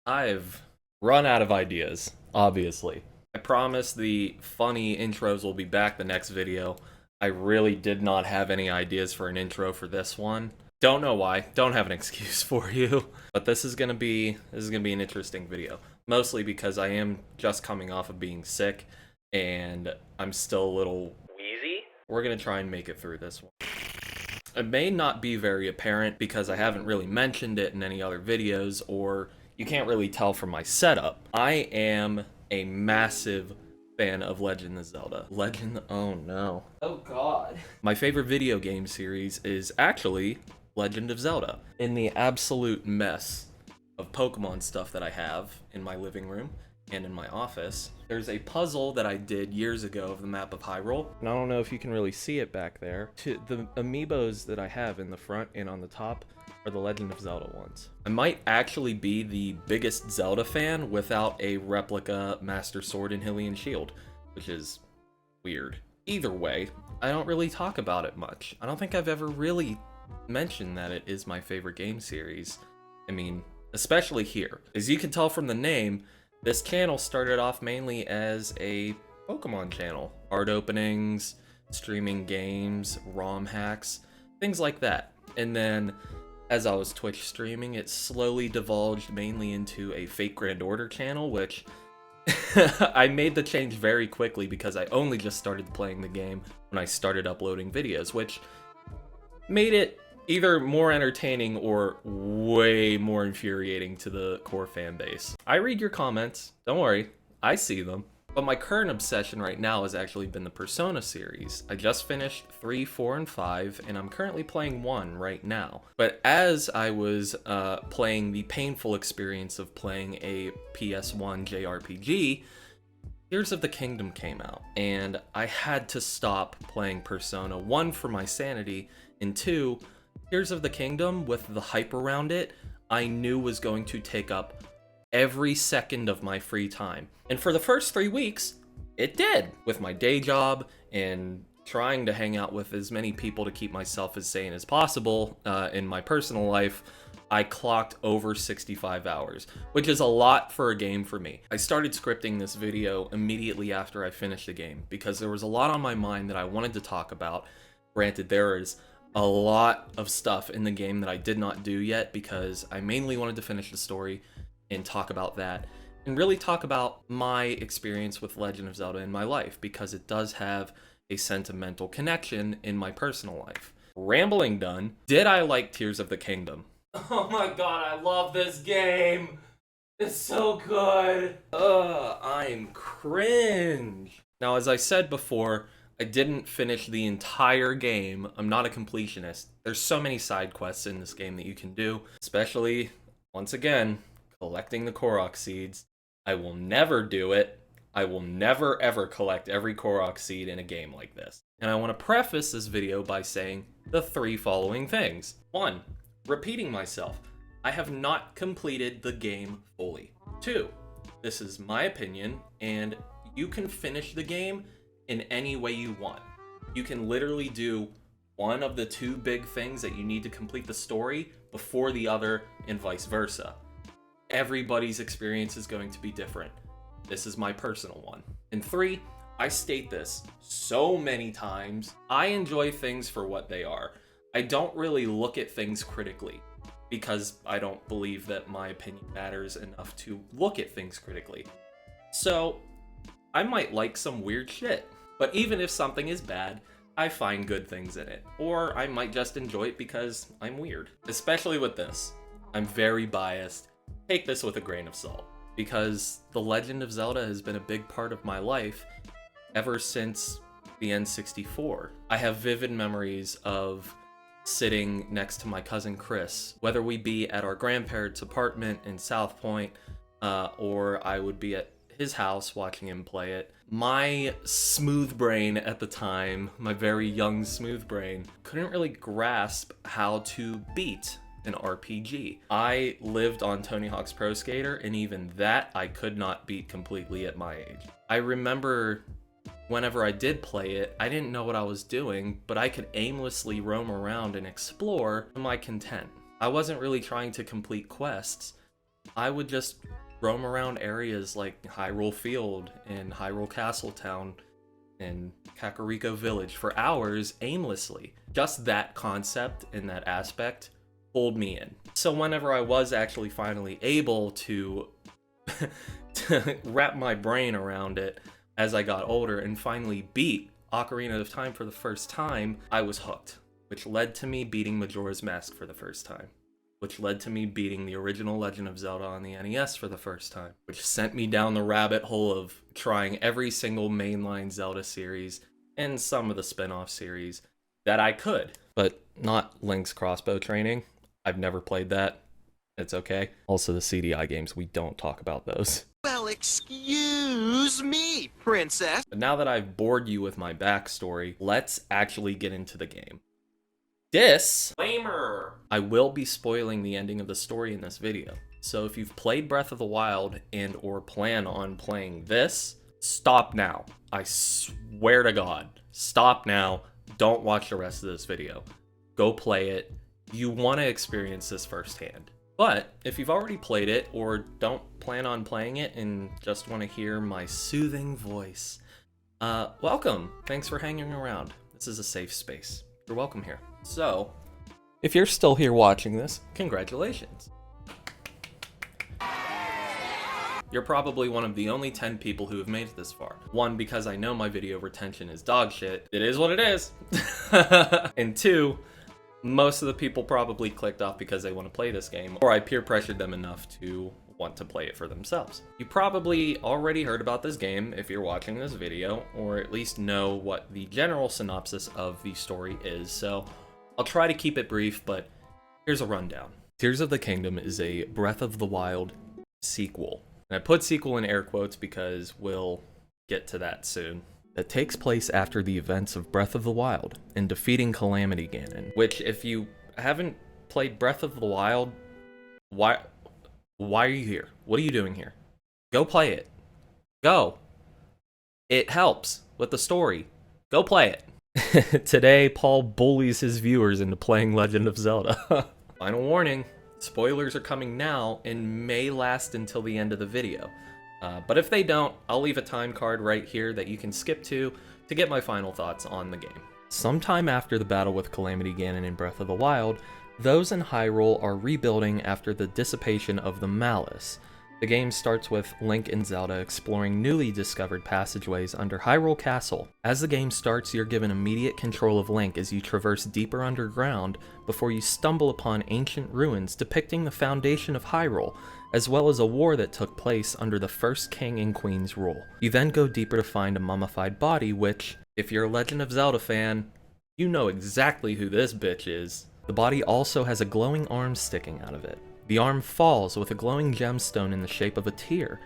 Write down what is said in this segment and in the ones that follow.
I've run out of ideas, obviously. I promise the funny intros will be back the next video. I really did not have any ideas for an intro for this one. Don't know why. Don't have an excuse for you. But this is gonna be an interesting video. Mostly because I am just coming off of being sick and I'm still a little wheezy. We're gonna try and make it through this one. It may not be very apparent because I haven't really mentioned it in any other videos, or you can't really tell from my setup. I am a massive fan of Legend of Zelda. Oh no. Oh god. My favorite video game series is actually Legend of Zelda. In the absolute mess of Pokemon stuff that I have in my living room and in my office, there's a puzzle that I did years ago of the map of Hyrule. And I don't know if you can really see it back there. The amiibos that I have in the front and on the top are the Legend of Zelda ones. I might actually be the biggest Zelda fan without a replica Master Sword and Hylian Shield, which is weird. Either way, I don't really talk about it much. I don't think I've ever really mentioned that it is my favorite game series. I mean, especially here. As you can tell from the name, this channel started off mainly as a Pokemon channel. Art openings, streaming games, ROM hacks, things like that. And then, as I was Twitch streaming, it slowly divulged mainly into a Fate Grand Order channel, which I made the change very quickly because I only just started playing the game when I started uploading videos, which made it either more entertaining or way more infuriating to the core fan base. I read your comments, don't worry, I see them. But my current obsession right now has actually been the Persona series. I just finished 3, 4, and 5, and I'm currently playing 1 right now. But as I was playing the painful experience of playing a PS1 JRPG, Tears of the Kingdom came out, and I had to stop playing Persona, 1 for my sanity, and 2, Tears of the Kingdom, with the hype around it, I knew was going to take up every second of my free time. And for the first 3 weeks, it did. With my day job and trying to hang out with as many people to keep myself as sane as possible in my personal life, I clocked over 65 hours, which is a lot for a game for me. I started scripting this video immediately after I finished the game because there was a lot on my mind that I wanted to talk about. Granted, there is a lot of stuff in the game that I did not do yet because I mainly wanted to finish the story and talk about that, and really talk about my experience with Legend of Zelda in my life, because it does have a sentimental connection in my personal life. Rambling done, did I like Tears of the Kingdom? Oh my god, I love this game! It's so good! I'm cringe. Now, as I said before, I didn't finish the entire game. I'm not a completionist. There's so many side quests in this game that you can do, especially, once again, collecting the Korok seeds. I will never do it. I will never ever collect every Korok seed in a game like this. And I want to preface this video by saying the 3 following things. 1, repeating myself. I have not completed the game fully. 2, this is my opinion, and you can finish the game in any way you want. You can literally do one of the 2 big things that you need to complete the story before the other, and vice versa. Everybody's experience is going to be different. This is my personal one. And 3, I state this so many times, I enjoy things for what they are. I don't really look at things critically because I don't believe that my opinion matters enough to look at things critically. So, I might like some weird shit, but even if something is bad, I find good things in it. Or I might just enjoy it because I'm weird. Especially with this. I'm very biased. Take this with a grain of salt, because The Legend of Zelda has been a big part of my life ever since the N64. I have vivid memories of sitting next to my cousin Chris, whether we be at our grandparents' apartment in South Point, or I would be at his house watching him play it. My smooth brain at the time, my very young smooth brain, couldn't really grasp how to beat an RPG. I lived on Tony Hawk's Pro Skater, and even that I could not beat completely at my age. I remember whenever I did play it, I didn't know what I was doing, but I could aimlessly roam around and explore to my content. I wasn't really trying to complete quests. I would just roam around areas like Hyrule Field and Hyrule Castle Town and Kakariko Village for hours aimlessly. Just that concept and that aspect pulled me in. So whenever I was actually finally able to, to wrap my brain around it as I got older and finally beat Ocarina of Time for the first time, I was hooked, which led to me beating Majora's Mask for the first time, which led to me beating the original Legend of Zelda on the NES for the first time, which sent me down the rabbit hole of trying every single mainline Zelda series and some of the spin-off series that I could. But not Link's crossbow training. I've never played that. It's okay. Also, the CDI games, we don't talk about those. Well, excuse me, princess. But now that I've bored you with my backstory, let's actually get into the game. Disclaimer! I will be spoiling the ending of the story in this video. So if you've played Breath of the Wild and or plan on playing this, stop now. I swear to God, stop now. Don't watch the rest of this video. Go play it. You want to experience this firsthand. But if you've already played it or don't plan on playing it and just want to hear my soothing voice, welcome. Thanks for hanging around. This is a safe space. You're welcome here. So, if you're still here watching this, congratulations. You're probably one of the only 10 people who have made it this far. One, because I know my video retention is dog shit. It is what it is. And two, most of the people probably clicked off because they want to play this game, or I peer pressured them enough to want to play it for themselves. You probably already heard about this game if you're watching this video, or at least know what the general synopsis of the story is, so I'll try to keep it brief, but here's a rundown. Tears of the Kingdom is a Breath of the Wild sequel. And I put sequel in air quotes because we'll get to that soon. That takes place after the events of Breath of the Wild and defeating Calamity Ganon, which if you haven't played Breath of the Wild, why are you here? What are you doing here? Go play it. Go. It helps with the story. Go play it. Today, Paul bullies his viewers into playing Legend of Zelda. Final warning, spoilers are coming now and may last until the end of the video. But if they don't, I'll leave a time card right here that you can skip to get my final thoughts on the game. Sometime after the battle with Calamity Ganon in Breath of the Wild, those in Hyrule are rebuilding after the dissipation of the Malice. The game starts with Link and Zelda exploring newly discovered passageways under Hyrule Castle. As the game starts, you're given immediate control of Link as you traverse deeper underground before you stumble upon ancient ruins depicting the foundation of Hyrule, as well as a war that took place under the first king and queen's rule. You then go deeper to find a mummified body which, if you're a Legend of Zelda fan, you know exactly who this bitch is. The body also has a glowing arm sticking out of it. The arm falls with a glowing gemstone in the shape of a tear.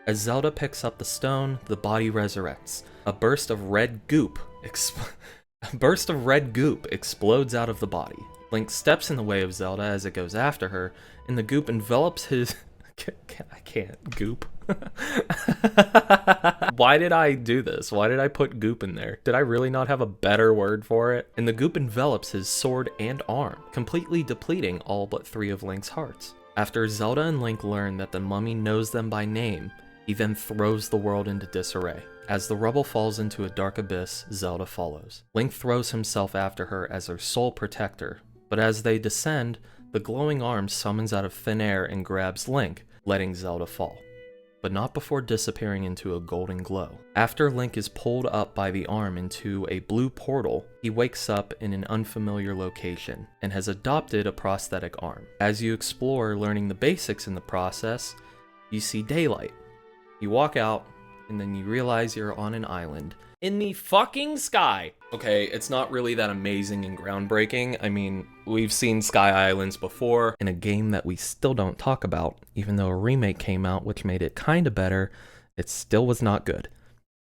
As Zelda picks up the stone, the body resurrects. A burst of red goop explodes out of the body. Link steps in the way of Zelda as it goes after her, and the goop envelops his... I can't. Goop. Why did I do this? Why did I put goop in there? Did I really not have a better word for it? And the goop envelops his sword and arm, completely depleting all but 3 of Link's hearts. After Zelda and Link learn that the mummy knows them by name, he then throws the world into disarray. As the rubble falls into a dark abyss, Zelda follows. Link throws himself after her as her sole protector, but as they descend, the glowing arm summons out of thin air and grabs Link, letting Zelda fall, but not before disappearing into a golden glow. After Link is pulled up by the arm into a blue portal, he wakes up in an unfamiliar location and has adopted a prosthetic arm. As you explore, learning the basics in the process, you see daylight. You walk out, and then you realize you're on an island in the fucking sky. Okay, it's not really that amazing and groundbreaking. I mean, we've seen Sky Islands before in a game that we still don't talk about, even though a remake came out which made it kinda better. It still was not good.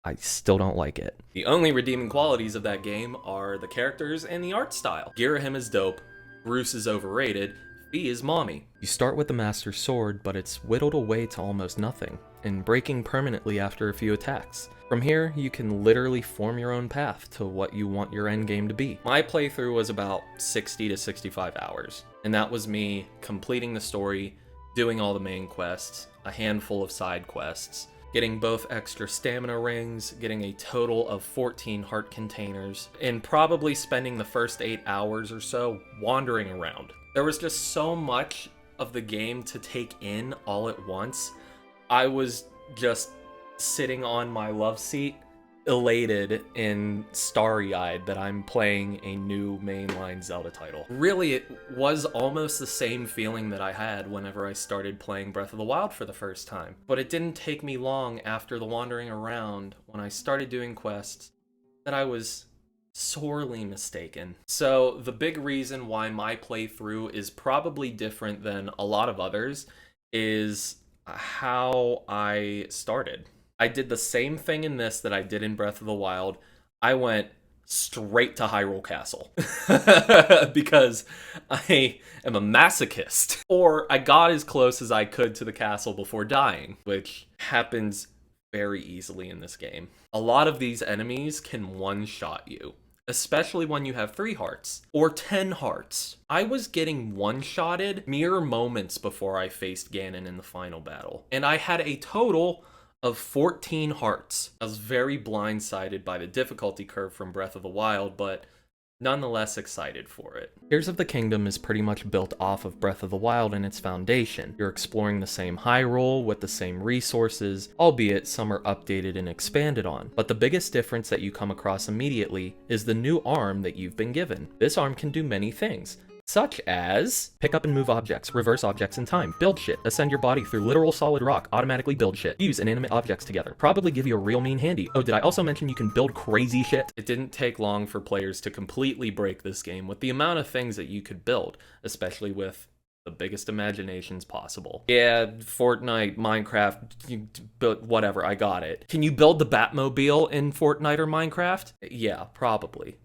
I still don't like it. The only redeeming qualities of that game are the characters and the art style. Girahim is dope, Bruce is overrated, Fee is mommy. You start with the Master Sword, but it's whittled away to almost nothing, and breaking permanently after a few attacks. From here, you can literally form your own path to what you want your endgame to be. My playthrough was about 60 to 65 hours, and that was me completing the story, doing all the main quests, a handful of side quests, getting both extra stamina rings, getting a total of 14 heart containers, and probably spending the first 8 hours or so wandering around. There was just so much of the game to take in all at once. I was just sitting on my love seat, elated and starry-eyed that I'm playing a new mainline Zelda title. Really, it was almost the same feeling that I had whenever I started playing Breath of the Wild for the first time. But it didn't take me long after the wandering around, when I started doing quests, that I was sorely mistaken. So the big reason why my playthrough is probably different than a lot of others is how I started. I did the same thing in this that I did in Breath of the Wild. I went straight to Hyrule Castle because I am a masochist. Or I got as close as I could to the castle before dying, which happens very easily in this game. A lot of these enemies can one-shot you, especially when you have 3 hearts or 10 hearts. I was getting one-shotted mere moments before I faced Ganon in the final battle, and I had a total of 14 hearts. I was very blindsided by the difficulty curve from Breath of the Wild, but nonetheless excited for it. Tears of the Kingdom is pretty much built off of Breath of the Wild in its foundation. You're exploring the same Hyrule with the same resources, albeit some are updated and expanded on. But the biggest difference that you come across immediately is the new arm that you've been given. This arm can do many things, such as pick up and move objects, reverse objects in time, build shit, ascend your body through literal solid rock, automatically build shit, use inanimate objects together, probably give you a real mean handy. Oh, did I also mention you can build crazy shit? It didn't take long for players to completely break this game with the amount of things that you could build, especially with the biggest imaginations possible. Yeah, Fortnite, Minecraft, but whatever, I got it. Can you build the Batmobile in Fortnite or Minecraft? Yeah, probably.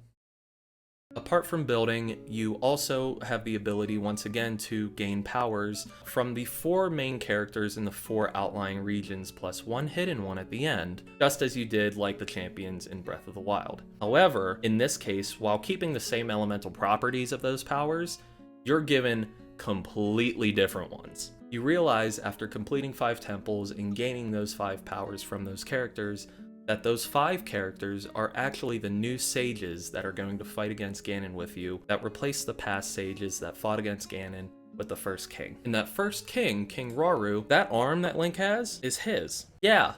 Apart from building, you also have the ability once again to gain powers from the 4 main characters in the 4 outlying regions plus 1 hidden one at the end, just as you did like the champions in Breath of the Wild. However, in this case, while keeping the same elemental properties of those powers, you're given completely different ones. You realize after completing 5 temples and gaining those 5 powers from those characters, that those 5 characters are actually the new sages that are going to fight against Ganon with you, that replace the past sages that fought against Ganon with the first king. And that first king, King Rauru, that arm that Link has is his. Yeah.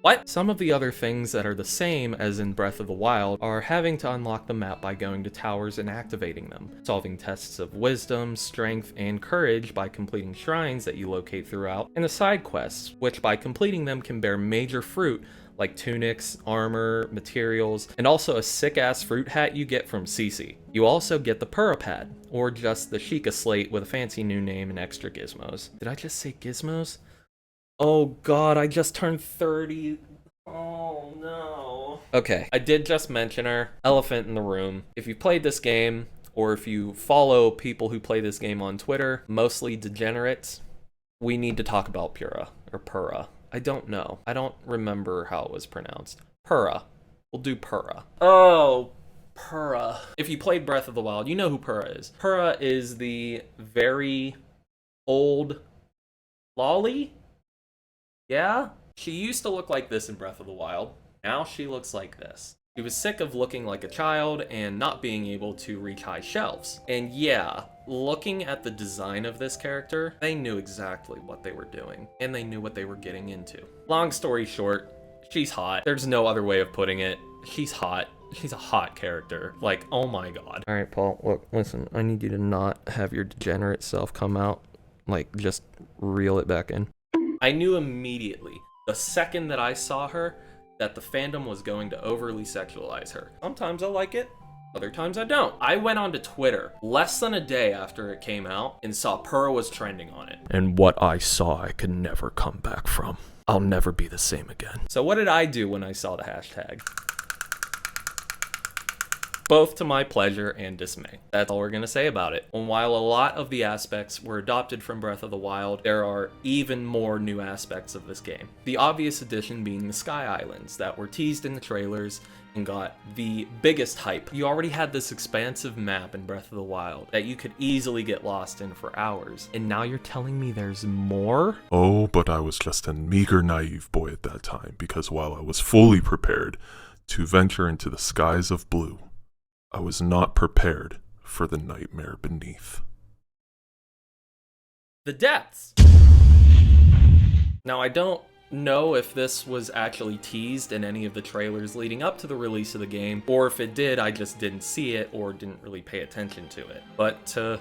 What? Some of the other things that are the same as in Breath of the Wild are having to unlock the map by going to towers and activating them, solving tests of wisdom, strength, and courage by completing shrines that you locate throughout, and the side quests, which by completing them can bear major fruit like tunics, armor, materials, and also a sick-ass fruit hat you get from Cece. You also get the Purah Pad, or just the Sheikah Slate with a fancy new name and extra gizmos. Did I just say gizmos? Oh god, I just turned 30. Oh no. Okay, I did just mention her. Elephant in the room. If you've played this game, or if you follow people who play this game on Twitter, mostly degenerates, we need to talk about Purah, or Purah. I don't know. I don't remember how it was pronounced. Purah. We'll do Purah. Oh, Purah. If you played Breath of the Wild, you know who Purah is. Purah is the very old lolly? Yeah? She used to look like this in Breath of the Wild. Now she looks like this. She was sick of looking like a child and not being able to reach high shelves. And yeah, looking at the design of this character, they knew exactly what they were doing, and they knew what they were getting into. Long story short, she's hot. There's no other way of putting it. She's hot. She's a hot character. Like, oh my god. Alright, Paul, look, listen, I need you to not have your degenerate self come out. Like, just reel it back in. I knew immediately, the second that I saw her, that the fandom was going to overly sexualize her. Sometimes I like it, other times I don't. I went onto Twitter less than a day after it came out and saw Purah was trending on it. And what I saw I could never come back from. I'll never be the same again. So what did I do when I saw the hashtag? Both to my pleasure and dismay. That's all we're gonna say about it. And while a lot of the aspects were adopted from Breath of the Wild, there are even more new aspects of this game. The obvious addition being the Sky Islands that were teased in the trailers and got the biggest hype. You already had this expansive map in Breath of the Wild that you could easily get lost in for hours, and now you're telling me there's more? Oh, but I was just a meager, naive boy at that time, because while I was fully prepared to venture into the skies of blue, I was not prepared for the nightmare beneath. The depths! Now, I don't know if this was actually teased in any of the trailers leading up to the release of the game, or if it did, I just didn't see it or didn't really pay attention to it. But to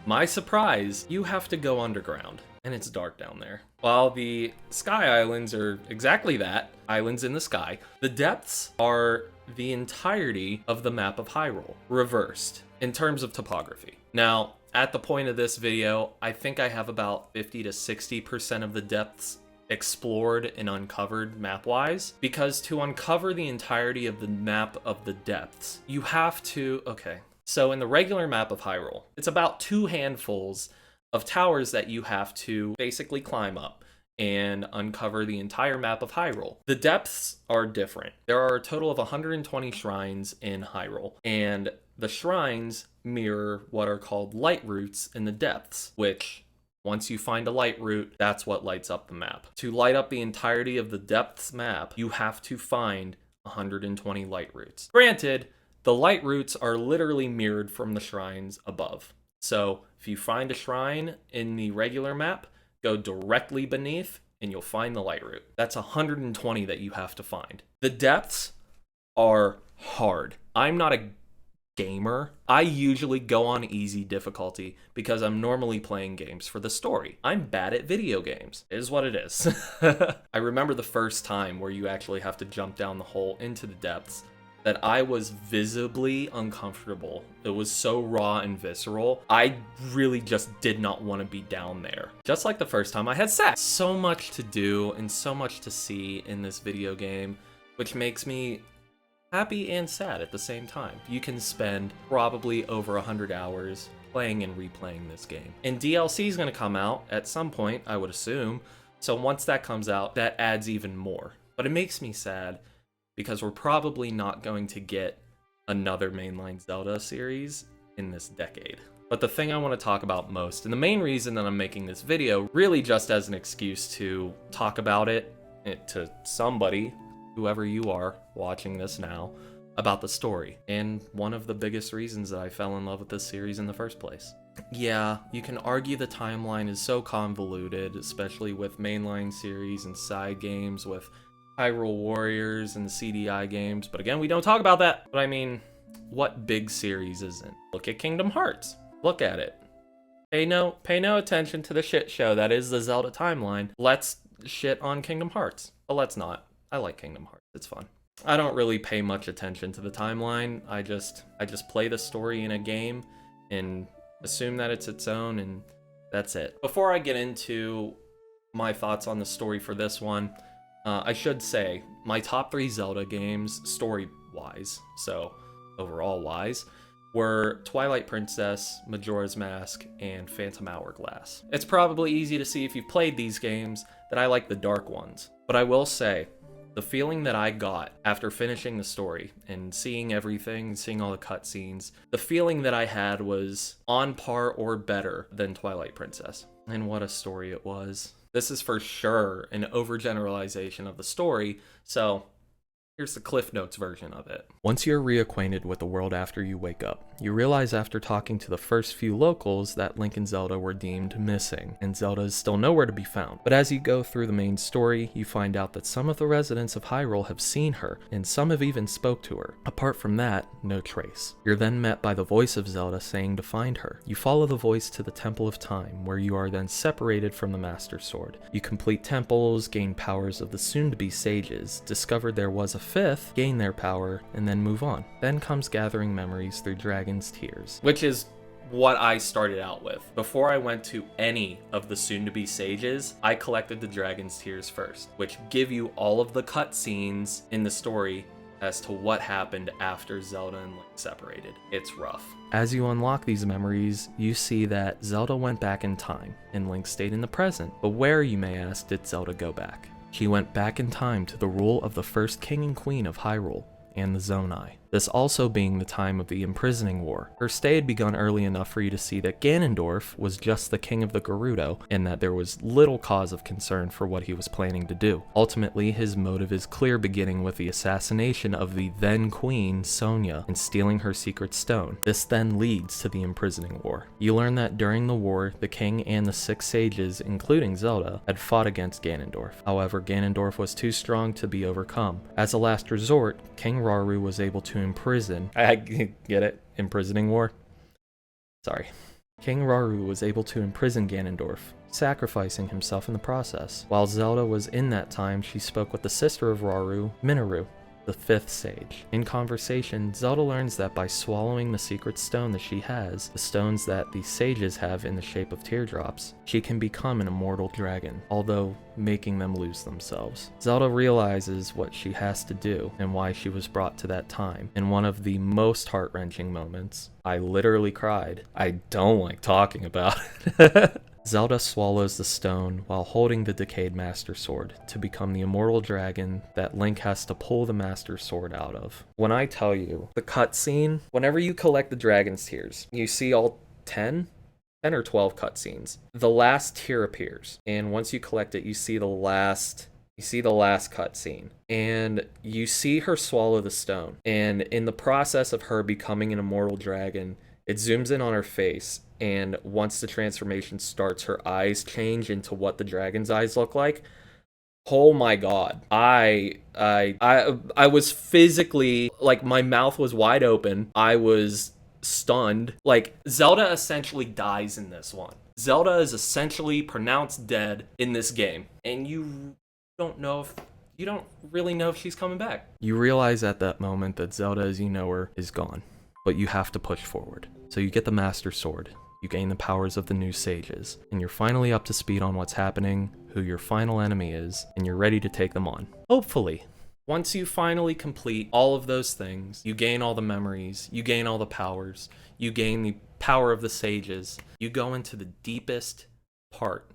my surprise, you have to go underground, and it's dark down there. While the Sky Islands are exactly that, islands in the sky, the depths are the entirety of the map of Hyrule, reversed in terms of topography. Now, at the point of this video, I think I have about 50 to 60% of the depths explored and uncovered map-wise, because to uncover the entirety of the map of the depths, you have to, okay, so in the regular map of Hyrule, it's about 2 handfuls of towers that you have to basically climb up and uncover the entire map of Hyrule. The depths are different. There are a total of 120 shrines in Hyrule, and the shrines mirror what are called light roots in the depths, which once you find a light root, that's what lights up the map. To light up the entirety of the depths map, you have to find 120 light roots. Granted, the light roots are literally mirrored from the shrines above. So if you find a shrine in the regular map, go directly beneath and you'll find the light root. That's 120 that you have to find. The depths are hard. I'm not a gamer. I usually go on easy difficulty because I'm normally playing games for the story. I'm bad at video games. It is what it is. I remember the first time where you actually have to jump down the hole into the depths that I was visibly uncomfortable. It was so raw and visceral. I really just did not want to be down there. Just like the first time I had sex. So much to do and so much to see in this video game, which makes me happy and sad at the same time. You can spend probably over 100 hours playing and replaying this game. And DLC is going to come out at some point, I would assume. So once that comes out, that adds even more. But it makes me sad because we're probably not going to get another mainline Zelda series in this decade. But the thing I want to talk about most, and the main reason that I'm making this video, really just as an excuse to talk about it to somebody, whoever you are watching this now, about the story, and one of the biggest reasons that I fell in love with this series in the first place. Yeah, you can argue the timeline is so convoluted, especially with mainline series and side games with Hyrule Warriors and the CDI games, but again, we don't talk about that. But I mean, what big series isn't? Look at Kingdom Hearts. Look at it. Pay no attention to the shit show that is the Zelda timeline. Let's shit on Kingdom Hearts. But let's not. I like Kingdom Hearts. It's fun. I don't really pay much attention to the timeline. I just play the story in a game and assume that it's its own, and that's it. Before I get into my thoughts on the story for this one, I should say my top 3 Zelda games, story-wise, so overall-wise, were Twilight Princess, Majora's Mask, and Phantom Hourglass. It's probably easy to see if you've played these games that I like the dark ones, but I will say, the feeling that I got after finishing the story and seeing everything, seeing all the cutscenes, the feeling that I had was on par or better than Twilight Princess. And what a story it was. This is for sure an overgeneralization of the story, so here's the Cliff Notes version of it. Once you're reacquainted with the world after you wake up, you realize after talking to the first few locals that Link and Zelda were deemed missing, and Zelda is still nowhere to be found. But as you go through the main story, you find out that some of the residents of Hyrule have seen her, and some have even spoke to her. Apart from that, no trace. You're then met by the voice of Zelda saying to find her. You follow the voice to the Temple of Time, where you are then separated from the Master Sword. You complete temples, gain powers of the soon-to-be sages, discover there was a 5th, gain their power, and then move on. Then comes gathering memories through Dragon's Tears, which is what I started out with. Before I went to any of the soon-to-be sages, I collected the Dragon's Tears first, which give you all of the cutscenes in the story as to what happened after Zelda and Link separated. It's rough. As you unlock these memories, you see that Zelda went back in time, and Link stayed in the present. But where, you may ask, did Zelda go back? She went back in time to the rule of the first king and queen of Hyrule, and the Zonai. This also being the time of the imprisoning war. Her stay had begun early enough for you to see that Ganondorf was just the king of the Gerudo, and that there was little cause of concern for what he was planning to do. Ultimately, his motive is clear, beginning with the assassination of the then queen, Sonia, and stealing her secret stone. This then leads to the imprisoning war. You learn that during the war, the king and the 6 sages, including Zelda, had fought against Ganondorf. However, Ganondorf was too strong to be overcome. As a last resort, King Rauru was able to imprison. I get it? Imprisoning war? Sorry. King Rauru was able to imprison Ganondorf, sacrificing himself in the process. While Zelda was in that time, she spoke with the sister of Rauru, Minoru, the 5th sage. In conversation, Zelda learns that by swallowing the secret stone that she has, the stones that the sages have in the shape of teardrops, she can become an immortal dragon, although making them lose themselves. Zelda realizes what she has to do and why she was brought to that time. In one of the most heart-wrenching moments, I literally cried. I don't like talking about it. Zelda swallows the stone while holding the decayed Master Sword to become the immortal dragon that Link has to pull the Master Sword out of. When I tell you, the cutscene, whenever you collect the Dragon's Tears, you see all 10 or 12 cutscenes. The last tear appears, and once you collect it, you see the last cutscene, and you see her swallow the stone. And in the process of her becoming an immortal dragon, it zooms in on her face, and once the transformation starts, her eyes change into what the dragon's eyes look like. Oh my god. I was physically, like, my mouth was wide open. I was stunned. Like, Zelda essentially dies in this one. Zelda is essentially pronounced dead in this game, and you don't really know if she's coming back. You realize at that moment that Zelda as you know her is gone, but you have to push forward. So you get the Master Sword, you gain the powers of the new sages, and you're finally up to speed on what's happening, who your final enemy is, and you're ready to take them on. Hopefully. Once you finally complete all of those things, you gain all the memories, you gain all the powers, you gain the power of the sages, you go into the deepest part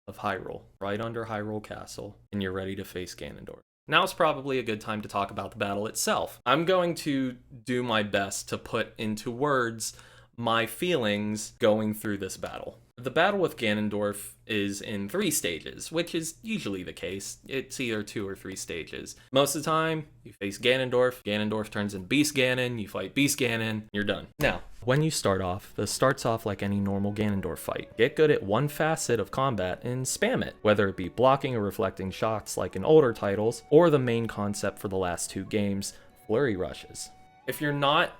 of Hyrule, right under Hyrule Castle, and you're ready to face Ganondorf. Now's probably a good time to talk about the battle itself. I'm going to do my best to put into words my feelings going through this battle. The battle with Ganondorf is in 3 stages, which is usually the case. It's either 2 or 3 stages. Most of the time, you face Ganondorf, Ganondorf turns into Beast Ganon, you fight Beast Ganon, you're done. Now, when you start off, this starts off like any normal Ganondorf fight. Get good at one facet of combat and spam it, whether it be blocking or reflecting shots like in older titles, or the main concept for the last 2 games, flurry rushes. If you're not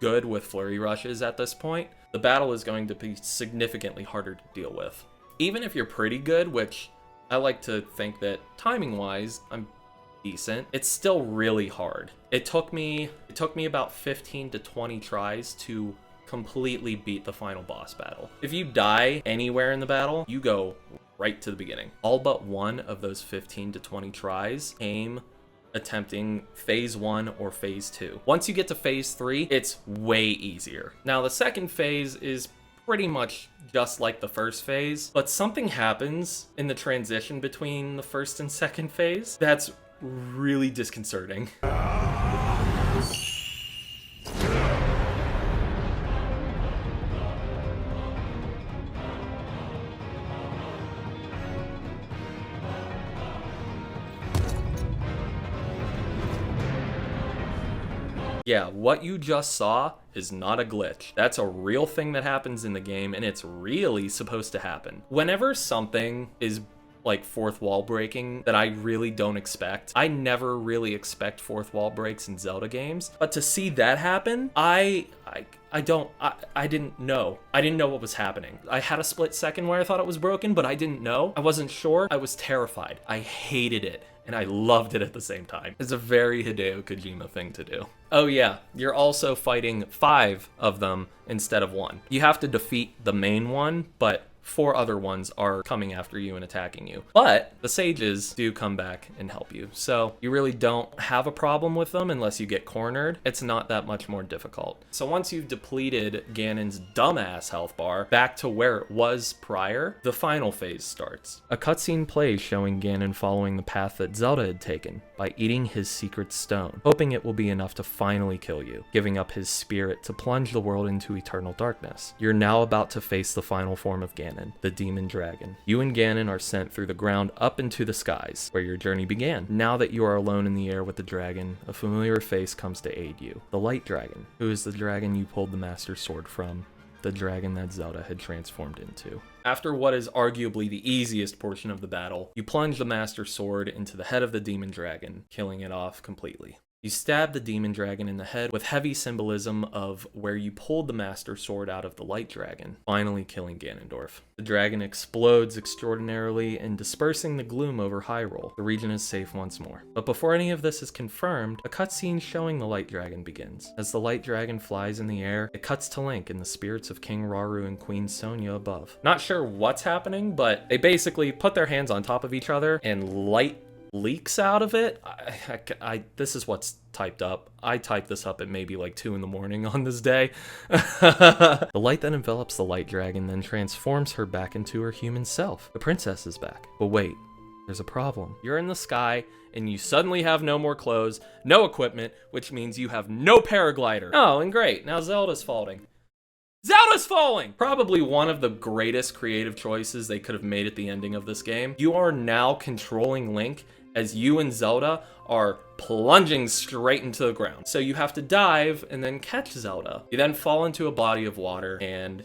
good with flurry rushes at this point, the battle is going to be significantly harder to deal with. Even if you're pretty good, which I like to think that timing-wise I'm decent, it's still really hard. It took me about 15 to 20 tries to completely beat the final boss battle. If you die anywhere in the battle, you go right to the beginning. All but one of those 15 to 20 tries came attempting phase 1 or phase 2. Once you get to phase 3, it's way easier. Now the second phase is pretty much just like the first phase, but something happens in the transition between the first and second phase that's really disconcerting. Yeah, what you just saw is not a glitch. That's a real thing that happens in the game, and it's really supposed to happen. Whenever something is like fourth wall breaking that I really don't expect, I never really expect fourth wall breaks in Zelda games, but to see that happen, I didn't know. I didn't know what was happening. I had a split second where I thought it was broken, but I didn't know. I wasn't sure. I was terrified. I hated it. And I loved it at the same time. It's a very Hideo Kojima thing to do. Oh yeah, you're also fighting 5 of them instead of 1. You have to defeat the main one, but 4 other ones are coming after you and attacking you. But the sages do come back and help you. So you really don't have a problem with them unless you get cornered. It's not that much more difficult. So once you've depleted Ganon's dumbass health bar back to where it was prior, the final phase starts. A cutscene plays showing Ganon following the path that Zelda had taken by eating his secret stone, hoping it will be enough to finally kill you, giving up his spirit to plunge the world into eternal darkness. You're now about to face the final form of Ganon, the demon dragon. You and Ganon are sent through the ground up into the skies, where your journey began. Now that you are alone in the air with the dragon, a familiar face comes to aid you. The Light Dragon, who is the dragon you pulled the Master Sword from, the dragon that Zelda had transformed into. After what is arguably the easiest portion of the battle, you plunge the Master Sword into the head of the demon dragon, killing it off completely. You stab the demon dragon in the head with heavy symbolism of where you pulled the Master Sword out of the Light Dragon, finally killing Ganondorf. The dragon explodes extraordinarily and dispersing the gloom over Hyrule. The region is safe once more. But before any of this is confirmed, a cutscene showing the Light Dragon begins. As the Light Dragon flies in the air, it cuts to Link and the spirits of King Rauru and Queen Sonia above. Not sure what's happening, but they basically put their hands on top of each other and light leaks out of it. This is what's typed up. I typed this up at maybe like 2 in the morning on this day. The light that envelops the Light Dragon then transforms her back into her human self. The princess is back. But wait, there's a problem. You're in the sky and you suddenly have no more clothes, no equipment, which means you have no paraglider. Oh, and great, now Zelda's falling. Zelda's falling! Probably one of the greatest creative choices they could have made at the ending of this game. You are now controlling Link as you and Zelda are plunging straight into the ground. So you have to dive and then catch Zelda. You then fall into a body of water and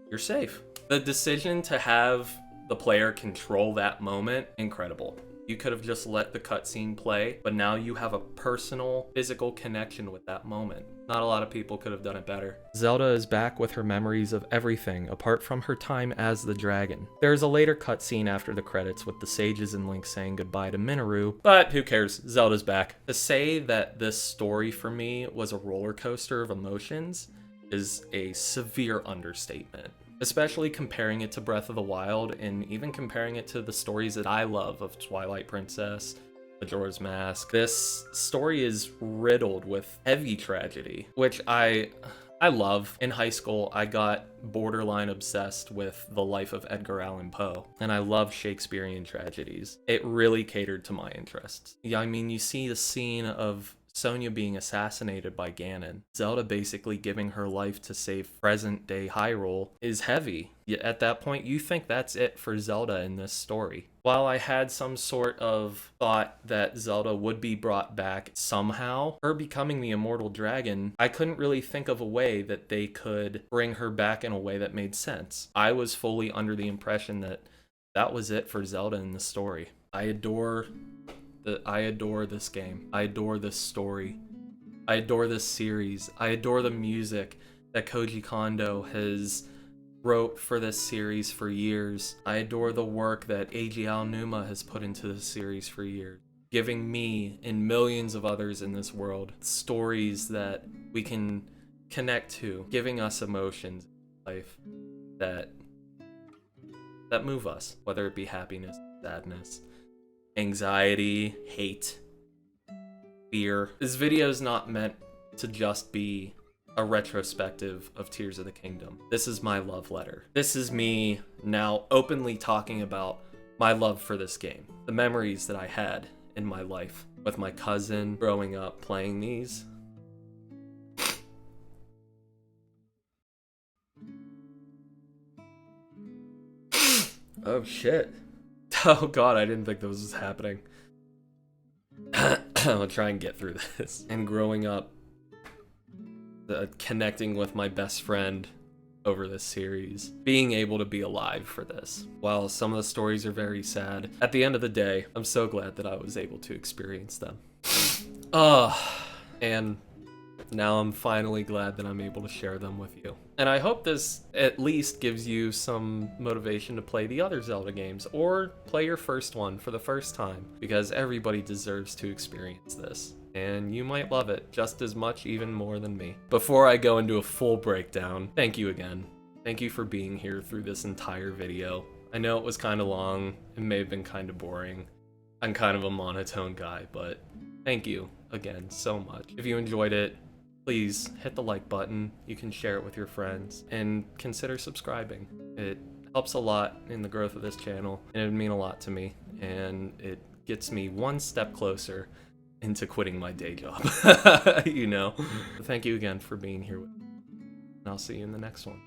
you're safe. The decision to have the player control that moment, incredible. You could have just let the cutscene play, but now you have a personal, physical connection with that moment. Not a lot of people could have done it better. Zelda is back with her memories of everything apart from her time as the dragon. There is a later cutscene after the credits with the sages and Link saying goodbye to Minoru, but who cares? Zelda's back. To say that this story for me was a roller coaster of emotions is a severe understatement. Especially comparing it to Breath of the Wild and even comparing it to the stories that I love of Twilight Princess, Majora's Mask. This story is riddled with heavy tragedy, which I love. In high school, I got borderline obsessed with the life of Edgar Allan Poe, and I love Shakespearean tragedies. It really catered to my interests. Yeah, I mean, you see the scene of Sonia being assassinated by Ganon, Zelda basically giving her life to save present-day Hyrule is heavy. Yet at that point, you think that's it for Zelda in this story. While I had some sort of thought that Zelda would be brought back somehow, her becoming the immortal dragon, I couldn't really think of a way that they could bring her back in a way that made sense. I was fully under the impression that that was it for Zelda in the story. I adore this game. I adore this story. I adore this series. I adore the music that Koji Kondo has wrote for this series for years. I adore the work that Eiji Aonuma has put into this series for years, giving me and millions of others in this world stories that we can connect to, giving us emotions in life that move us, whether it be happiness, sadness, anxiety, hate, fear. This video is not meant to just be a retrospective of Tears of the Kingdom. This is my love letter. This is me now openly talking about my love for this game. The memories that I had in my life with my cousin growing up playing these. Oh shit. Oh god, I didn't think this was happening. I'll try and get through this. And growing up, connecting with my best friend over this series, being able to be alive for this. While some of the stories are very sad, at the end of the day, I'm so glad that I was able to experience them. And now I'm finally glad that I'm able to share them with you. And I hope this at least gives you some motivation to play the other Zelda games, or play your first one for the first time, because everybody deserves to experience this. And you might love it just as much, even more than me. Before I go into a full breakdown, thank you again Thank you for being here through this entire video. I know it was kind of long, it may have been kind of boring. I'm kind of a monotone guy, but thank you again so much. If you enjoyed it, please hit the like button. You can share it with your friends and consider subscribing. It helps a lot in the growth of this channel and it would mean a lot to me, and it gets me one step closer into quitting my day job. You know? Thank you again for being here with me, and I'll see you in the next one.